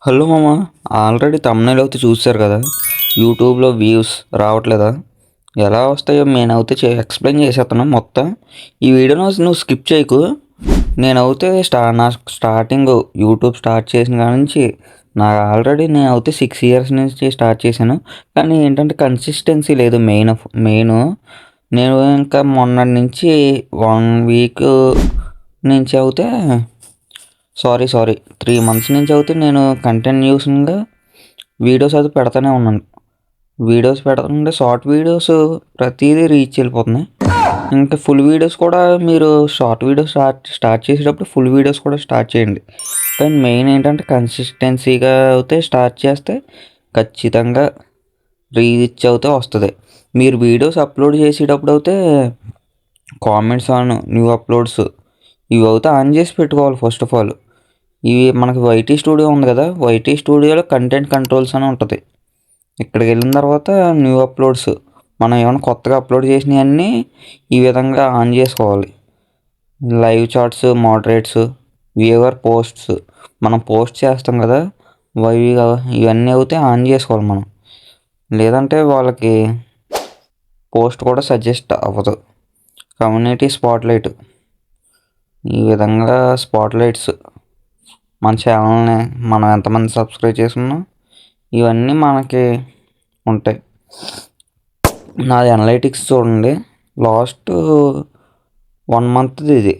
Hello మామ. Already తమ్ముళ్ళు అయితే చూశారు కదా. యూట్యూబ్లో వ్యూస్ రావట్లేదా? ఎలా వస్తాయో నేనైతే ఎక్స్ప్లెయిన్ చేసేస్తాను మొత్తం. ఈ వీడియోను నువ్వు స్కిప్ చేయకు. నేనైతే నా స్టార్టింగ్ యూట్యూబ్ స్టార్ట్ చేసిన కాడ నుంచి నేనైతే 6 ఇయర్స్ నుంచి స్టార్ట్ చేశాను. కానీ ఏంటంటే కన్సిస్టెన్సీ లేదు. మెయిన్ నేను ఇంకా మొన్నటి నుంచి 1 వీక్ నుంచి అయితే సారీ 3 మంత్స్ నుంచి అయితే నేను కంటిన్యూస్గా వీడియోస్ అయితే పెడతానే ఉన్నాను. వీడియోస్ పెడుతుంటే షార్ట్ వీడియోస్ ప్రతిదీ రీచ్ వెళ్ళిపోతున్నాయి. ఇంకా ఫుల్ వీడియోస్ కూడా మీరు షార్ట్ వీడియోస్ స్టార్ట్ చేసేటప్పుడు ఫుల్ వీడియోస్ కూడా స్టార్ట్ చేయండి. కానీ మెయిన్ ఏంటంటే కన్సిస్టెన్సీగా అయితే స్టార్ట్ చేస్తే ఖచ్చితంగా రీచ్ అవుతే వస్తుంది. మీరు వీడియోస్ అప్లోడ్ చేసేటప్పుడు అయితే కామెంట్స్ న్యూ అప్లోడ్స్ ఇవి అయితే ఆన్ చేసి పెట్టుకోవాలి. ఫస్ట్ ఆఫ్ ఆల్ ఇవి మనకి వైటీ స్టూడియో ఉంది కదా, వైటీ స్టూడియోలో కంటెంట్ కంట్రోల్స్ అని ఉంటుంది. ఇక్కడికి వెళ్ళిన తర్వాత న్యూ అప్లోడ్స్ మనం ఏమైనా కొత్తగా అప్లోడ్ చేసినవన్నీ ఈ విధంగా ఆన్ చేసుకోవాలి. Live chats, moderates, viewer posts మనం పోస్ట్ చేస్తాం కదా, ఇవన్నీ అయితే ఆన్ చేసుకోవాలి మనం. లేదంటే వాళ్ళకి పోస్ట్ కూడా సజెస్ట్ అవ్వదు. కమ్యూనిటీ స్పాట్లైట్, ఈ విధంగా స్పాట్లైట్స్ మన ఛానల్ని మనం ఎంతమంది సబ్స్క్రైబ్ చేసుకున్నాం ఇవన్నీ మనకి ఉంటాయి. నాది అనలైటిక్స్ చూడండి. లాస్ట్ 1 మంత్ది ఇది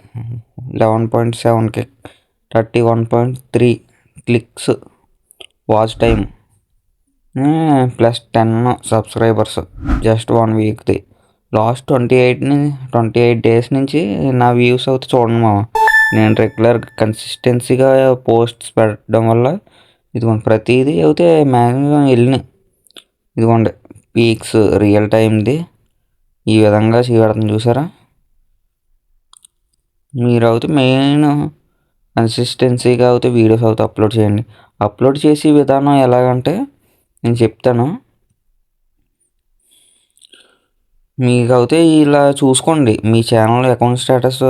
11.7K, 31.3 clicks, watch time +10 subscribers just 1 వీక్ది. లాస్ట్ 28 డేస్ నుంచి నా వ్యూస్ అయితే చూడండి మామ. నేను రెగ్యులర్ కన్సిస్టెన్సీగా పోస్ట్స్ పెట్టడం వల్ల ఇదిగోండి ప్రతిదీ అయితే మ్యాక్సిమం వెళ్ళినాయి. ఇదిగోండి పీక్స్ రియల్ టైంది ఈ విధంగా చేయబడుతుంది చూసారా. మీరు అయితే మెయిన్ కన్సిస్టెన్సీగా అయితే వీడియోస్ అయితే అప్లోడ్ చేయండి. అప్లోడ్ చేసే విధానం ఎలాగంటే నేను చెప్తాను. మీకు అయితే ఇలా చూసుకోండి, మీ ఛానల్ అకౌంట్ స్టేటస్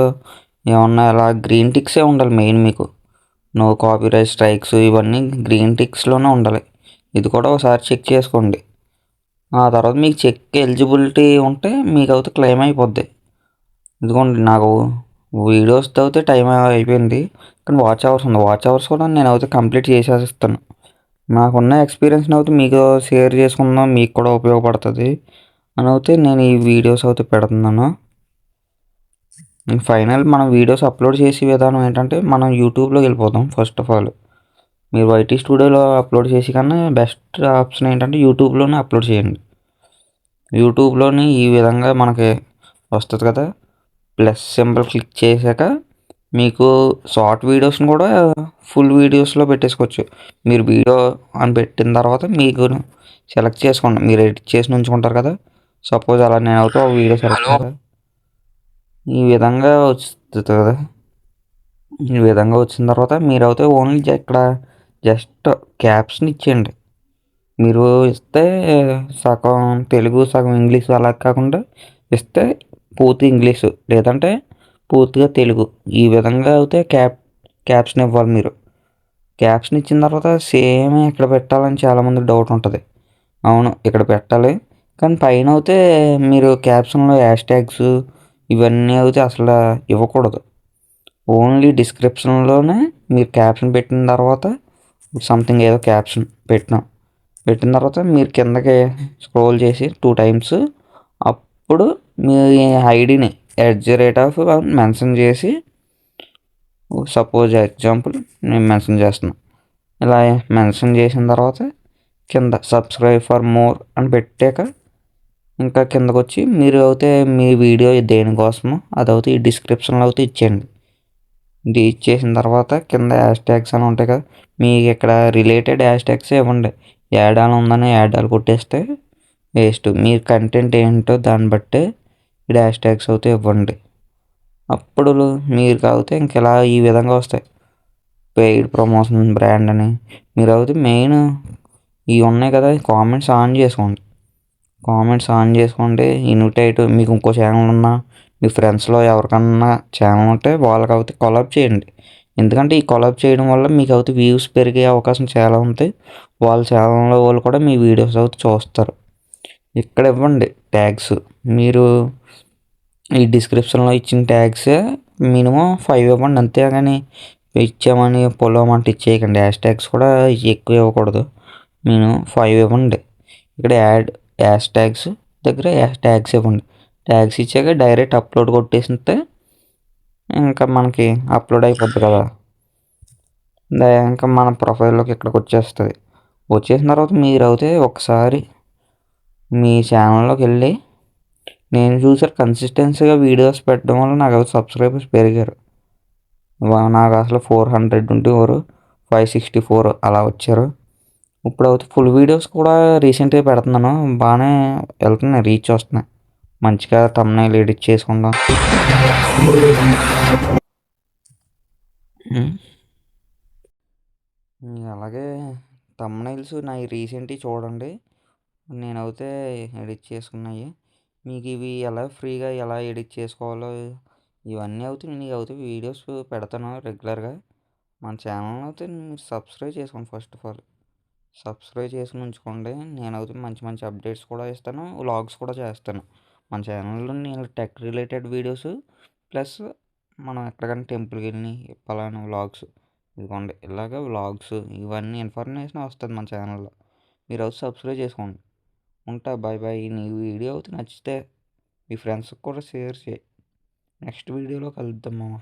ఏమన్నా ఇలా గ్రీన్ టిక్సే ఉండాలి మెయిన్. మీకు నో కాపీరైట్ స్ట్రైక్స్ ఇవన్నీ గ్రీన్ టిక్స్లోనే ఉండాలి. ఇది కూడా ఒకసారి చెక్ చేసుకోండి. ఆ తర్వాత మీకు చెక్ ఎలిజిబిలిటీ ఉంటే మీకు అయితే క్లెయిమ్ అయిపోద్ది. ఇదిగోండి నాకు వీడియోస్తో అయితే టైం అయిపోయింది, కానీ వాచ్ అవర్స్ ఉంది. వాచ్ అవర్స్ కూడా నేను అయితే కంప్లీట్ చేసేస్తాను. నాకున్న ఎక్స్పీరియన్స్ని అయితే మీకు షేర్ చేసుకుందాం, మీకు కూడా ఉపయోగపడుతుంది అని అయితే నేను ఈ వీడియోస్ అయితే పెడుతున్నాను. ఫైనల్ మనం వీడియోస్ అప్లోడ్ చేసే విధానం ఏంటంటే మనం యూట్యూబ్లోకి వెళ్ళిపోతాం. ఫస్ట్ ఆఫ్ ఆల్ మీరు వైటీ స్టూడియోలో అప్లోడ్ చేసి కన్నా బెస్ట్ ఆప్షన్ ఏంటంటే యూట్యూబ్లోనే అప్లోడ్ చేయండి. యూట్యూబ్లోని ఈ విధంగా మనకి వస్తుంది కదా, ప్లస్ సింబల్ క్లిక్ చేశాక మీకు షార్ట్ వీడియోస్ని కూడా ఫుల్ వీడియోస్లో పెట్టేసుకోవచ్చు. మీరు వీడియో అని పెట్టిన తర్వాత మీకు సెలెక్ట్ చేసుకోండి. మీరు ఎడిట్ చేసి ఉంచుకుంటారు కదా, సపోజ్ అలా నేను అవుతా వీడియో సెలెక్ట్ కదా, ఈ విధంగా వస్తుంది కదా. ఈ విధంగా వచ్చిన తర్వాత మీరు అయితే ఓన్లీ ఇక్కడ జస్ట్ క్యాప్స్ని ఇచ్చేయండి. మీరు ఇస్తే సగం తెలుగు సగం ఇంగ్లీష్ అలా కాకుండా ఇస్తే పూర్తి ఇంగ్లీషు లేదంటే పూర్తిగా తెలుగు, ఈ విధంగా అయితే క్యాప్స్ని ఇవ్వాలి. మీరు క్యాప్స్ని ఇచ్చిన తర్వాత సేమ్ ఇక్కడ పెట్టాలని చాలామంది డౌట్ ఉంటుంది. అవును ఇక్కడ పెట్టాలి, కానీ పైన అయితే మీరు క్యాప్షన్లో హ్యాష్ ట్యాగ్స్ ఇవన్నీ అయితే అసలు ఇవ్వకూడదు. ఓన్లీ డిస్క్రిప్షన్లోనే మీరు క్యాప్షన్ పెట్టిన తర్వాత సంథింగ్ ఏదో క్యాప్షన్ పెట్టిన తర్వాత మీరు కిందకి స్క్రోల్ చేసి 2 టైమ్స్ అప్పుడు మీ ఐడిని @ మెన్షన్ చేసి, సపోజ్ ఎగ్జాంపుల్ నేను మెన్షన్ చేస్తున్నాను. ఇలా మెన్షన్ చేసిన తర్వాత కింద సబ్స్క్రైబ్ ఫర్ మోర్ అని పెట్టాక ఇంకా కిందకు వచ్చి మీరు అయితే మీ వీడియో దేనికోసమో అదైతే ఈ డిస్క్రిప్షన్లో అయితే ఇచ్చేయండి. ఇది ఇచ్చేసిన తర్వాత కింద హ్యాష్ ట్యాగ్స్ అని ఉంటాయి కదా, మీకు ఇక్కడ రిలేటెడ్ హ్యాష్ ట్యాగ్స్ ఇవ్వండి. యాడ్ అని ఉందని యాడ్ అని కొట్టేస్తే వేస్ట్. మీరు కంటెంట్ ఏంటో దాన్ని బట్టే ఈ హ్యాష్ ట్యాగ్స్ అయితే ఇవ్వండి. అప్పుడు మీరు అయితే ఇంక ఇలా ఈ విధంగా వస్తాయి. పెయిడ్ ప్రమోషన్ బ్రాండ్ అని మీరు అయితే మెయిన్ ఇవి ఉన్నాయి కదా, కామెంట్స్ ఆన్ చేసుకోండి. ఇన్విటేట్ మీకు ఇంకో ఛానల్ ఉన్నా మీ ఫ్రెండ్స్లో ఎవరికన్నా ఛానల్ ఉంటే వాళ్ళకి అయితే కొలాబ్ చేయండి. ఎందుకంటే ఈ కొలాబ్ చేయడం వల్ల మీకు అయితే వ్యూస్ పెరిగే అవకాశం చాలా ఉంది. వాళ్ళ ఛానల్లో వాళ్ళు కూడా మీ వీడియోస్ అయితే చూస్తారు. ఇక్కడ ఇవ్వండి ట్యాగ్స్. మీరు ఈ డిస్క్రిప్షన్లో ఇచ్చిన ట్యాగ్సే మినిమం 5 ఇవ్వండి, అంతేగాని ఇచ్చామని పొలవమంటే ఇచ్చేయకండి. హ్యాష్ ట్యాగ్స్ కూడా ఎక్కువ ఇవ్వకూడదు, మినిమం 5 ఇవ్వండి. ఇక్కడ హ్యాష్ ట్యాగ్స్ దగ్గర ట్యాగ్స్ ఇవ్వండి. ట్యాగ్స్ ఇచ్చాక డైరెక్ట్ అప్లోడ్ కొట్టేసితే ఇంకా మనకి అప్లోడ్ అయిపోద్ది కదా. ఇంకా మన ప్రొఫైల్లోకి ఇక్కడికి వచ్చేస్తుంది. వచ్చేసిన తర్వాత మీరు అయితే ఒకసారి మీ ఛానల్లోకి వెళ్ళి, నేను చూసారు కన్సిస్టెన్సీగా వీడియోస్ పెట్టడం వల్ల నాకు అయితే సబ్స్క్రైబర్స్ పెరిగారు. నాకు అసలు 400 ఉండేవారు, 564 అలా వచ్చారు. ఇప్పుడు అయితే ఫుల్ వీడియోస్ కూడా రీసెంట్గా పెడుతున్నాను, బాగానే వెళ్తున్నాయి, రీచ్ వస్తున్నాయి. మంచిగా thumbnail ఎడిట్ చేసుకుందాం. అలాగే thumbnails నా రీసెంట్వి చూడండి, నేనైతే ఎడిట్ చేసుకున్నాయి. మీకు ఇవి ఫ్రీగా ఎలా ఎడిట్ చేసుకోవాలో ఇవన్నీ అయితే వీడియోస్ పెడతాను రెగ్యులర్గా. మన ఛానల్ అయితే సబ్స్క్రైబ్ చేసుకోండి. ఫస్ట్ ఆఫ్ ఆల్ సబ్స్క్రైబ్ చేసుకుని ఉంచుకోండి. నేనైతే మంచి మంచి అప్డేట్స్ కూడా ఇస్తాను, వ్లాగ్స్ కూడా చేస్తాను. మన ఛానల్లో నేను టెక్ రిలేటెడ్ వీడియోస్ ప్లస్ మనం ఎక్కడికైనా టెంపుల్కి వెళ్ళి పలానా వ్లాగ్స్, ఇదిగోండి ఇలాగ వ్లాగ్స్, ఇవన్నీ ఇన్ఫర్మేషన్ వస్తుంది మన ఛానల్లో. మీరు అయితే సబ్స్క్రైబ్ చేసుకోండి. ఉంటా, బాయ్ బాయ్. నీ వీడియో అయితే నచ్చితే మీ ఫ్రెండ్స్కి కూడా షేర్ చేయి. నెక్స్ట్ వీడియోలో కలుద్దాం మామ.